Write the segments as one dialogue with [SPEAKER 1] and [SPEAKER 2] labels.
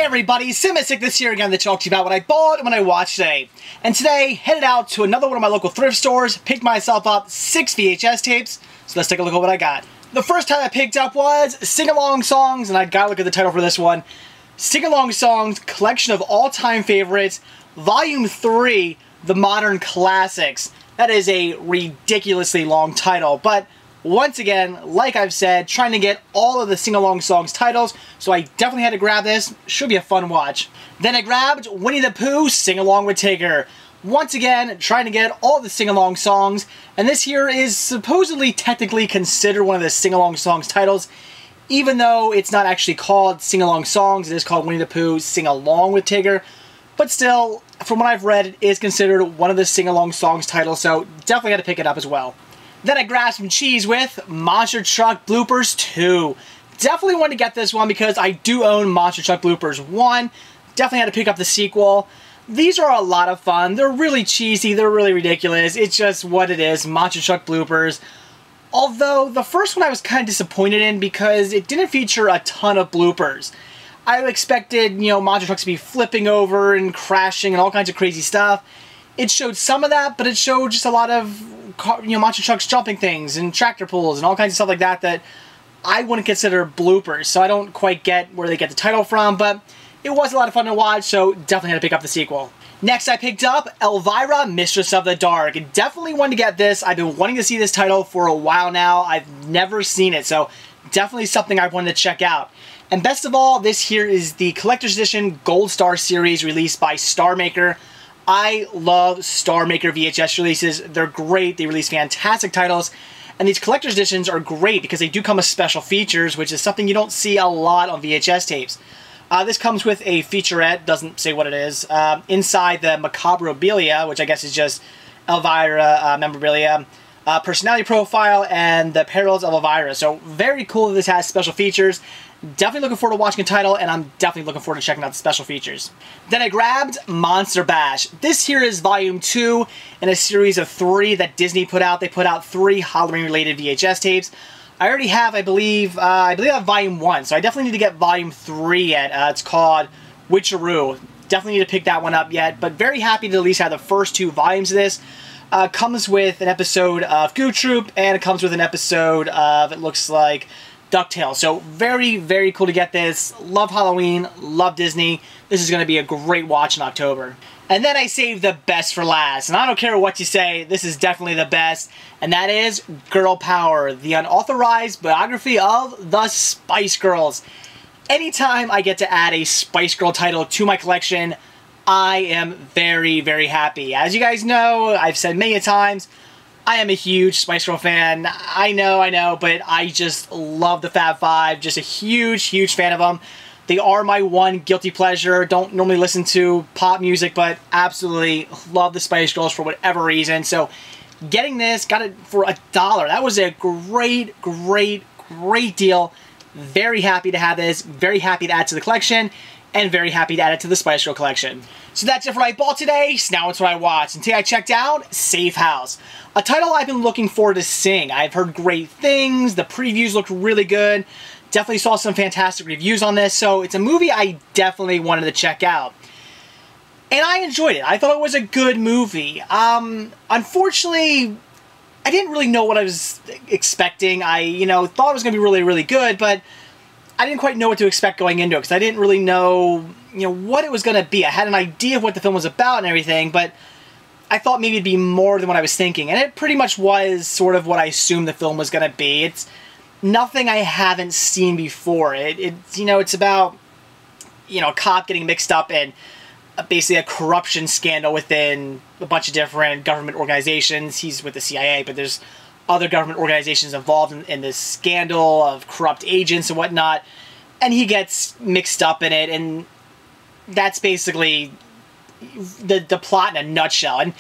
[SPEAKER 1] everybody, Sickness here again to talk to you about what I bought and what I watched today. And today, headed out to another one of my local thrift stores, picked myself up 6 VHS tapes, so let's take a look at what I got. The first time I picked up was Sing-Along Songs, and I gotta look at the title for this one. Sing-Along Songs, Collection of All-Time Favorites, Volume 3, The Modern Classics. That is a ridiculously long title, but once again, like I've said, trying to get all of the Sing-Along Songs titles, so I definitely had to grab this. Should be a fun watch. Then I grabbed Winnie the Pooh, Sing Along with Tigger. Once again, trying to get all the Sing-Along Songs, and this here is supposedly technically considered one of the Sing-Along Songs titles, even though it's not actually called Sing-Along Songs, it is called Winnie the Pooh, Sing Along with Tigger. But still, from what I've read, it is considered one of the Sing-Along Songs titles, so definitely had to pick it up as well. Then I grabbed some cheese with Monster Truck Bloopers 2. Definitely wanted to get this one because I do own Monster Truck Bloopers 1. Definitely had to pick up the sequel. These are a lot of fun. They're really cheesy. They're really ridiculous. It's just what it is. Monster Truck Bloopers. Although, the first one I was kind of disappointed in because it didn't feature a ton of bloopers. I expected, monster trucks to be flipping over and crashing and all kinds of crazy stuff. It showed some of that, but it showed just a lot of, monster trucks jumping things and tractor pulls and all kinds of stuff like that that I wouldn't consider bloopers. So I don't quite get where they get the title from, but it was a lot of fun to watch, so definitely had to pick up the sequel. Next, I picked up Elvira, Mistress of the Dark. Definitely wanted to get this. I've been wanting to see this title for a while now. I've never seen it, so definitely something I wanted to check out. And best of all, this here is the Collector's Edition Gold Star series released by Star Maker. I love Star Maker VHS releases. They're great. They release fantastic titles. And these collector's editions are great because they do come with special features, which is something you don't see a lot on VHS tapes. This comes with a featurette, doesn't say what it is, inside the Macabrabilia, which I guess is just Elvira memorabilia, personality profile, and the Perils of Elvira. So very cool that this has special features. Definitely looking forward to watching the title, and I'm definitely looking forward to checking out the special features. Then I grabbed Monster Bash. This here is Volume 2 in a series of 3 that Disney put out. They put out 3 Halloween-related VHS tapes. I already have, I believe I have Volume 1, so I definitely need to get Volume 3 yet. It's called Witcheroo. Definitely need to pick that one up yet, but very happy to at least have the first 2 volumes of this. Comes with an episode of Goo Troop, and it comes with an episode of, it looks like, DuckTales. So very, very cool to get this. Love Halloween, love Disney. This is going to be a great watch in October. And then I saved the best for last. And I don't care what you say, this is definitely the best. And that is Girl Power, the unauthorized biography of the Spice Girls. Anytime I get to add a Spice Girl title to my collection, I am very, very happy. As you guys know, I've said many times, I am a huge Spice Girl fan. I know, but I just love the Fab Five. Just a huge, huge fan of them. They are my one guilty pleasure. Don't normally listen to pop music, but absolutely love the Spice Girls for whatever reason. So getting this, got it for $1. That was a great, great, great deal. Very happy to have this. Very happy to add to the collection. And very happy to add it to the Spice Girl collection. So that's it for what I bought today. So now it's what I watched. And today I checked out Safe House, a title I've been looking forward to seeing. I've heard great things. The previews looked really good. Definitely saw some fantastic reviews on this. So it's a movie I definitely wanted to check out. And I enjoyed it. I thought it was a good movie. Unfortunately, I didn't really know what I was expecting. I, thought it was going to be really, really good, but I didn't quite know what to expect going into it because I didn't really know, what it was going to be. I had an idea of what the film was about and everything, but I thought maybe it'd be more than what I was thinking. And it pretty much was sort of what I assumed the film was going to be. It's nothing I haven't seen before. It's about, a cop getting mixed up in basically a corruption scandal within a bunch of different government organizations. He's with the CIA, but there's other government organizations involved in this scandal of corrupt agents and whatnot, and he gets mixed up in it, and that's basically the plot in a nutshell. And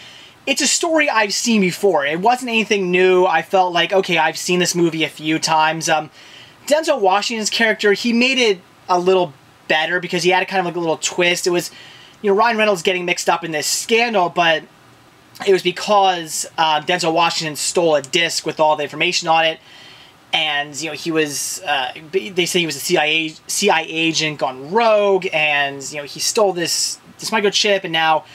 [SPEAKER 1] it's a story I've seen before. It wasn't anything new. I felt like, okay, I've seen this movie a few times. Denzel Washington's character, he made it a little better because he had kind of like a little twist. It was, Ryan Reynolds getting mixed up in this scandal, but it was because Denzel Washington stole a disc with all the information on it, and he was they say he was a CIA agent gone rogue, and he stole this microchip, and now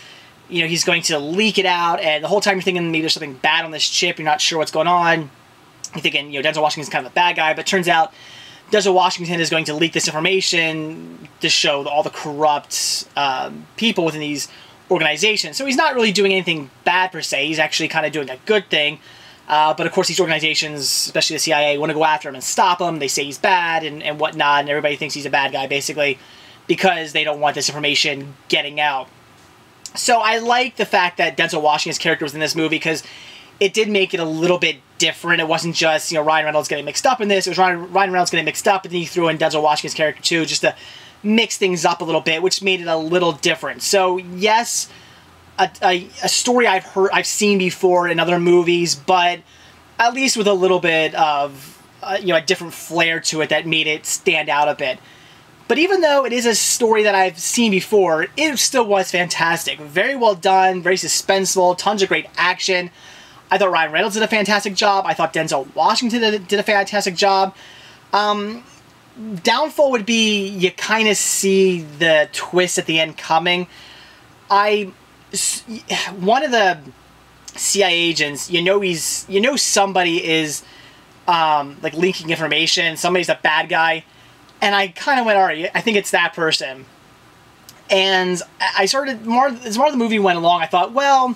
[SPEAKER 1] he's going to leak it out, and the whole time you're thinking maybe there's something bad on this chip, you're not sure what's going on. You're thinking Denzel Washington's kind of a bad guy, but it turns out Denzel Washington is going to leak this information to show all the corrupt people within these organizations. So he's not really doing anything bad per se. He's actually kind of doing a good thing. But of course these organizations, especially the CIA, want to go after him and stop him. They say he's bad and whatnot, and everybody thinks he's a bad guy basically because they don't want this information getting out. So I like the fact that Denzel Washington's character was in this movie because it did make it a little bit different. It wasn't just, Ryan Reynolds getting mixed up in this. It was Ryan Reynolds getting mixed up, and then he threw in Denzel Washington's character too, just to mix things up a little bit, which made it a little different. So yes, a story I've seen before in other movies, but at least with a little bit of a different flair to it that made it stand out a bit. But even though it is a story that I've seen before, it still was fantastic. Very well done, very suspenseful, tons of great action. I thought Ryan Reynolds did a fantastic job. I thought Denzel Washington did a fantastic job. Downfall would be you kind of see the twist at the end coming. One of the CIA agents, somebody is like leaking information. Somebody's a bad guy. And I kind of went, all right, I think it's that person. And I started, as more of the movie went along, I thought, well,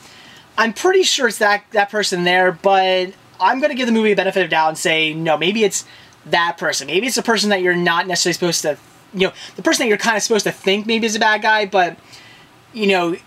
[SPEAKER 1] I'm pretty sure it's that person there, but I'm going to give the movie a benefit of doubt and say, no, maybe it's that person. Maybe it's the person that you're not necessarily supposed to, the person that you're kind of supposed to think maybe is a bad guy, but, you're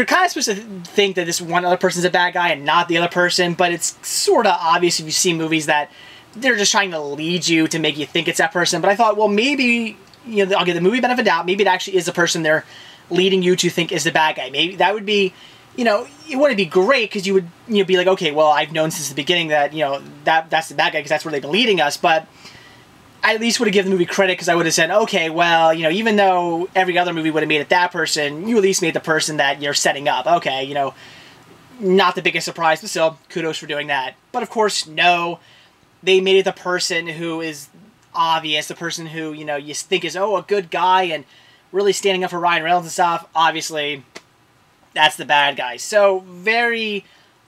[SPEAKER 1] kind of supposed to think that this one other person's a bad guy and not the other person, but it's sort of obvious if you see movies that they're just trying to lead you to make you think it's that person. But I thought, well, maybe, I'll give the movie benefit of doubt. Maybe it actually is the person they're leading you to think is the bad guy. Maybe that would be, it wouldn't be great because you would, be like, okay, well, I've known since the beginning that, that's the bad guy because that's where they've been leading us. But I at least would have given the movie credit because I would have said, okay, well, even though every other movie would have made it that person, you at least made the person that you're setting up. Okay, not the biggest surprise, but still, kudos for doing that. But of course, no. They made it the person who is obvious, the person who, you think is, a good guy and really standing up for Ryan Reynolds and stuff. Obviously, that's the bad guy. So, very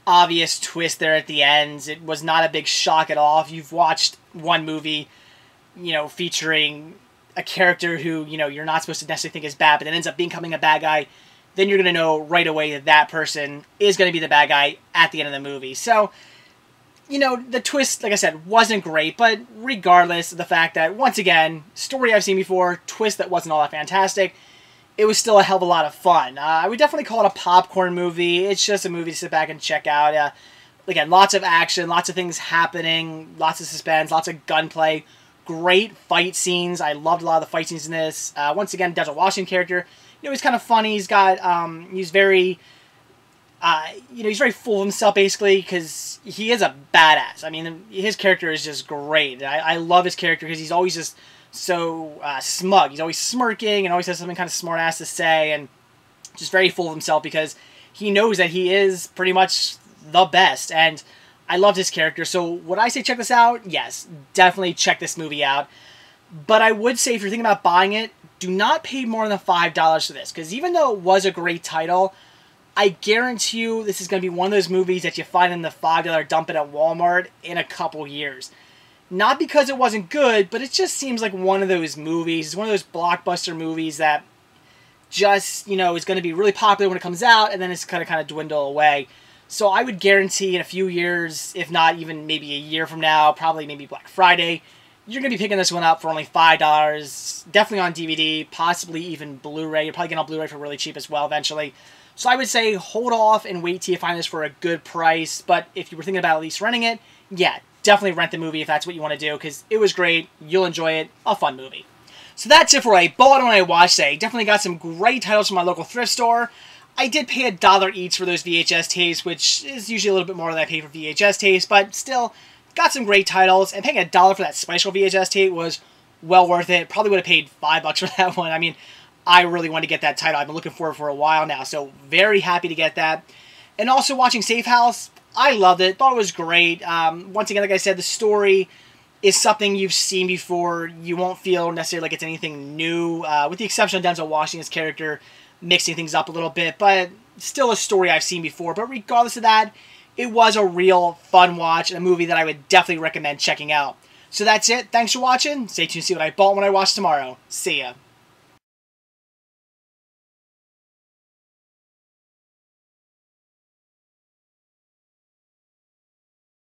[SPEAKER 1] obvious twist there at the end. It was not a big shock at all. If you've watched one movie, featuring a character who, you're not supposed to necessarily think is bad, but it ends up becoming a bad guy, then you're going to know right away that that person is going to be the bad guy at the end of the movie. So, the twist, like I said, wasn't great, but regardless of the fact that, once again, story I've seen before, twist that wasn't all that fantastic, it was still a hell of a lot of fun. I would definitely call it a popcorn movie. It's just a movie to sit back and check out. Again, lots of action, lots of things happening, lots of suspense, lots of gunplay, great fight scenes. I loved a lot of the fight scenes in this. Once again, Denzel Washington character, he's kind of funny. He's got, he's very... he's very full of himself, basically, because he is a badass. I mean, his character is just great. I love his character because he's always just so smug. He's always smirking and always has something kind of smart-ass to say, and just very full of himself because he knows that he is pretty much the best, and I loved his character. So would I say check this out? Yes, definitely check this movie out. But I would say if you're thinking about buying it, do not pay more than $5 for this, because even though it was a great title, I guarantee you this is going to be one of those movies that you find in the $5 dump it at Walmart in a couple years. Not because it wasn't good, but it just seems like one of those movies. It's one of those blockbuster movies that just, is going to be really popular when it comes out, and then it's going to kind of dwindle away. So I would guarantee in a few years, if not even maybe a year from now, probably maybe Black Friday, you're going to be picking this one up for only $5. Definitely on DVD, possibly even Blu-ray. You're probably getting on Blu-ray for really cheap as well eventually. So I would say hold off and wait till you find this for a good price. But if you were thinking about at least renting it, yeah, definitely rent the movie if that's what you want to do, because it was great. You'll enjoy it. A fun movie. So that's it for what I bought and what I watched today. Definitely got some great titles from my local thrift store. I did pay $1 each for those VHS tapes, which is usually a little bit more than I pay for VHS tapes, but still got some great titles. And paying $1 for that special VHS tape was well worth it. Probably would have paid $5 for that one. I mean, I really want to get that title. I've been looking for it for a while now, so very happy to get that. And also watching Safe House, I loved it. Thought it was great. Once again, like I said, the story is something you've seen before. You won't feel necessarily like it's anything new, with the exception of Denzel Washington's character mixing things up a little bit, but still a story I've seen before. But regardless of that, it was a real fun watch and a movie that I would definitely recommend checking out. So that's it. Thanks for watching. Stay tuned to see what I bought when I watch tomorrow. See ya.